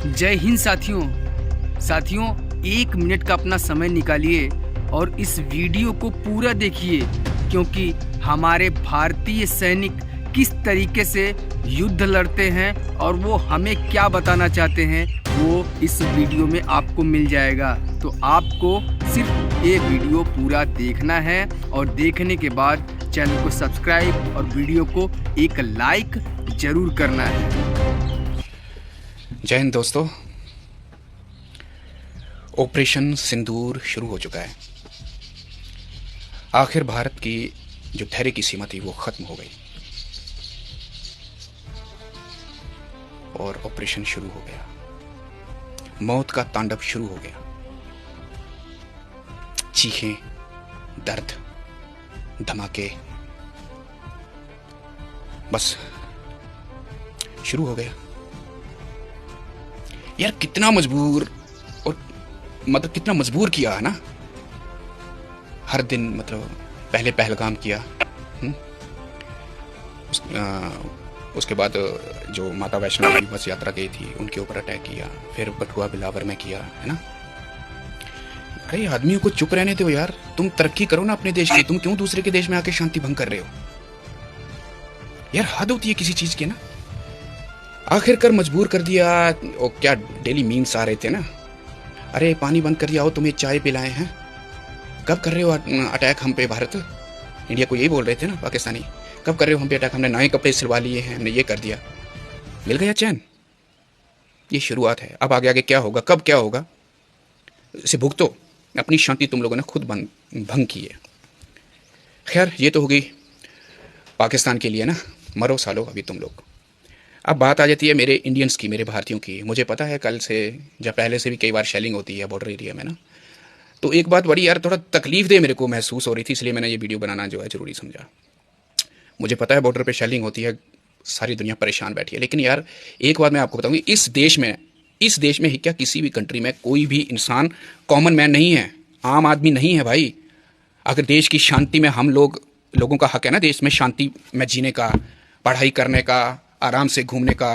जय हिंद साथियों। साथियों, 1 मिनट का अपना समय निकालिए और इस वीडियो को पूरा देखिए, क्योंकि हमारे भारतीय सैनिक किस तरीके से युद्ध लड़ते हैं और वो हमें क्या बताना चाहते हैं वो इस वीडियो में आपको मिल जाएगा। तो आपको सिर्फ ये वीडियो पूरा देखना है और देखने के बाद चैनल को सब्सक्राइब और वीडियो को एक लाइक जरूर करना है। जय हिंद दोस्तों। ऑपरेशन सिंदूर शुरू हो चुका है। आखिर भारत की जो धैर्य की सीमा थी वो खत्म हो गई और ऑपरेशन शुरू हो गया। मौत का तांडव शुरू हो गया। चीखें, दर्द, धमाके, बस शुरू हो गया। यार कितना मजबूर और कितना मजबूर किया है ना। हर दिन पहले पहलगाम किया, उसके बाद जो माता वैष्णो देवी बस यात्रा गई थी उनके ऊपर अटैक किया, फिर कठुआ बिलावर में किया, है ना। अरे आदमियों को चुप रहने दो यार, तुम तरक्की करो ना अपने देश की। तुम क्यों दूसरे के देश में आके शांति भंग कर रहे हो यार? हद होती है किसी चीज की ना। आखिरकार मजबूर कर दिया। और क्या डेली मीम्स आ रहे थे ना, अरे पानी बंद कर दिया हो, तुम्हें चाय पिलाए हैं। कब कर रहे हो अटैक हम पे? भारत इंडिया को यही बोल रहे थे ना पाकिस्तानी, कब कर रहे हो हम पे अटैक? हमने नए कपड़े सिलवा लिए हैं, हमने ये कर दिया। मिल गया चैन। ये शुरुआत है, अब आगे आगे क्या होगा, कब क्या होगा, इसे भुगतो। अपनी शांति तुम लोगों ने खुद भंग की है। खैर, ये तो हो गई पाकिस्तान के लिए ना, मरो सालो अभी तुम लोग। अब बात आ जाती है मेरे इंडियंस की, मेरे भारतीयों की। मुझे पता है कल से या पहले से भी कई बार शेलिंग होती है बॉर्डर एरिया में ना, तो एक बात बड़ी यार थोड़ा तकलीफ दे मेरे को महसूस हो रही थी, इसलिए मैंने ये वीडियो बनाना जो है ज़रूरी समझा। मुझे पता है बॉर्डर पे शेलिंग होती है, सारी दुनिया परेशान बैठी है, लेकिन यार एक बात मैं आपको बताऊंगी, इस देश में ही क्या किसी भी कंट्री में कोई भी इंसान कॉमन मैन नहीं है, आम आदमी नहीं है भाई। अगर देश की शांति में लोगों का हक है ना, देश में शांति में जीने का, पढ़ाई करने का, आराम से घूमने का,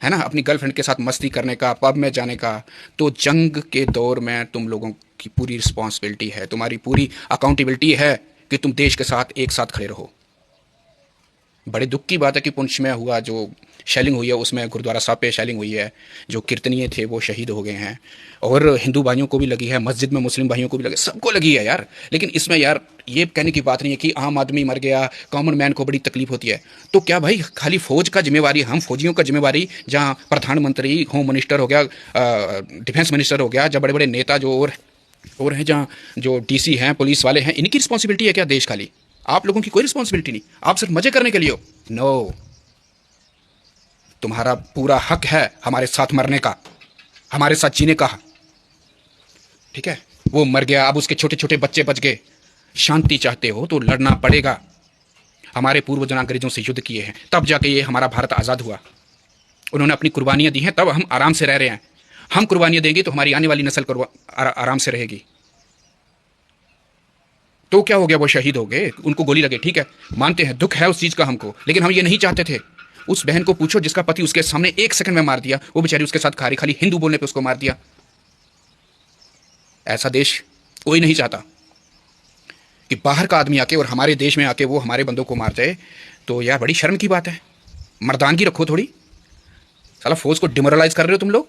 है ना, अपनी गर्लफ्रेंड के साथ मस्ती करने का, पब में जाने का, तो जंग के दौर में तुम लोगों की पूरी रिस्पॉन्सिबिलिटी है, तुम्हारी पूरी अकाउंटेबिलिटी है कि तुम देश के साथ एक साथ खड़े रहो। बड़े दुख की बात है कि पुंछ में हुआ जो शेलिंग हुई है उसमें गुरुद्वारा साहब पे शेलिंग हुई है, जो कीर्तनीय थे वो शहीद हो गए हैं, और हिंदू भाइयों को भी लगी है, मस्जिद में मुस्लिम भाइयों को भी लगी, सबको लगी है यार। लेकिन इसमें यार ये कहने की बात नहीं है कि आम आदमी मर गया, कॉमन मैन को बड़ी तकलीफ होती है। तो क्या भाई खाली फौज का जिम्मेवारी, हम फौजियों का जिम्मेवारी, जहाँ प्रधानमंत्री, होम मिनिस्टर हो गया, डिफेंस मिनिस्टर हो गया, जहाँ बड़े बड़े नेता जो और हैं, जहाँ जो डीसी हैं, पुलिस वाले हैं, इनकी रिस्पॉन्सिबिलिटी है क्या देश? खाली आप लोगों की कोई रिस्पॉन्सिबिलिटी नहीं, आप सिर्फ मजे करने के लिए हो? नो, तुम्हारा पूरा हक है हमारे साथ मरने का, हमारे साथ जीने का। ठीक है, वो मर गया, अब उसके छोटे छोटे बच्चे बच गए। शांति चाहते हो तो लड़ना पड़ेगा। हमारे पूर्वज अंग्रेजों से युद्ध किए हैं, तब जाके ये हमारा भारत आजाद हुआ। उन्होंने अपनी कुर्बानियां दी हैं, तब हम आराम से रह रहे हैं। हम कुर्बानियां देंगे तो हमारी आने वाली नस्ल आराम से रहेगी। तो क्या हो गया, वो शहीद हो गए, उनको गोली लगे, ठीक है, मानते हैं, दुख है उस चीज का हमको, लेकिन हम ये नहीं चाहते थे। उस बहन को पूछो जिसका पति उसके सामने 1 सेकंड में मार दिया, वो बेचारी उसके साथ खा रही, खाली हिंदू बोलने पे उसको मार दिया। ऐसा देश कोई नहीं चाहता कि बाहर का आदमी आके और हमारे देश में आके वो हमारे बंदों को मार जाए। तो यार बड़ी शर्म की बात है, मर्दानगी रखो थोड़ी। साला फौज को डिमोरलाइज कर रहे हो तुम लोग।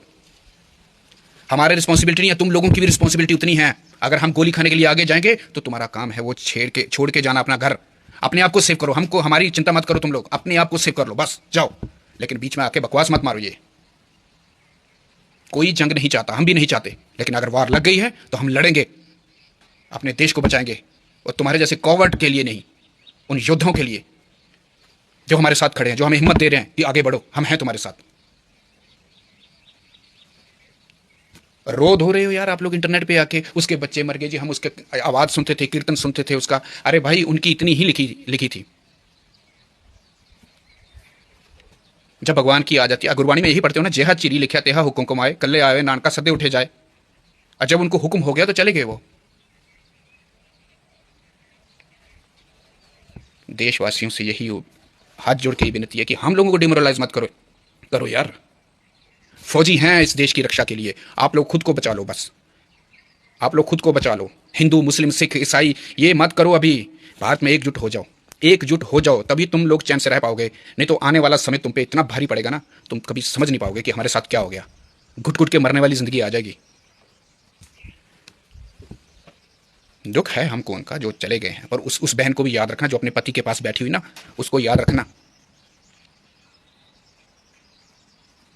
हमारे रिस्पॉन्सिबिलिटी नहीं है, तुम लोगों की भी रिस्पॉन्सिबिलिटी उतनी है। अगर हम गोली खाने के लिए आगे जाएंगे तो तुम्हारा काम है वो छोड़ के जाना अपना घर। अपने आप को सेव करो, हमको हमारी चिंता मत करो, तुम लोग अपने आप को सेव कर लो, बस जाओ। लेकिन बीच में आके बकवास मत मारो। ये कोई जंग नहीं चाहता, हम भी नहीं चाहते, लेकिन अगर वार लग गई है तो हम लड़ेंगे, अपने देश को बचाएंगे। और तुम्हारे जैसे कॉवर्ड के लिए नहीं, उन योद्धाओं के लिए जो हमारे साथ खड़े हैं, जो हमें हिम्मत दे रहे हैं कि आगे बढ़ो, हम हैं तुम्हारे साथ। रो धो रहे हो यार आप लोग इंटरनेट पे आके, उसके बच्चे मर गए जी, हम उसके आवाज सुनते थे, कीर्तन सुनते थे उसका। अरे भाई उनकी इतनी ही लिखी थी। जब भगवान की आ जाती है, गुरबाणी में यही पढ़ते हो ना, जेहा चिरी लिखा तेहा हुकुम कमाए, कल्ले आवे नानका सदे उठे जाए। और जब उनको हुक्म हो गया तो चले गए वो। देशवासियों से यही हाथ जोड़ के ही विनती है कि हम लोगों को डिमोरलाइज मत करो यार। फौजी हैं इस देश की रक्षा के लिए। आप लोग खुद को बचा लो, बस आप लोग खुद को बचा लो। हिंदू, मुस्लिम, सिख, ईसाई ये मत करो। अभी भारत में एकजुट हो जाओ, एकजुट हो जाओ, तभी तुम लोग चैन से रह पाओगे। नहीं तो आने वाला समय तुम पे इतना भारी पड़ेगा ना, तुम कभी समझ नहीं पाओगे कि हमारे साथ क्या हो गया। घुट घुट के मरने वाली जिंदगी आ जाएगी। दुख है हमको उनका जो चले गए हैं, पर उस बहन को भी याद रखना जो अपने पति के पास बैठी हुई ना, उसको याद रखना।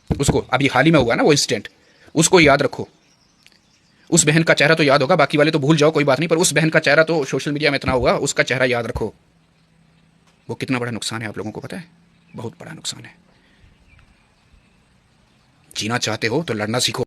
उसको अभी हाल ही में हुआ ना वो इंसिडेंट, उसको याद रखो। उस बहन का चेहरा तो याद होगा, बाकी वाले तो भूल जाओ, कोई बात नहीं, पर उस बहन का चेहरा तो सोशल मीडिया में इतना होगा, उसका चेहरा याद रखो। वो कितना बड़ा नुकसान है आप लोगों को पता है? बहुत बड़ा नुकसान है। जीना चाहते हो तो लड़ना सीखो।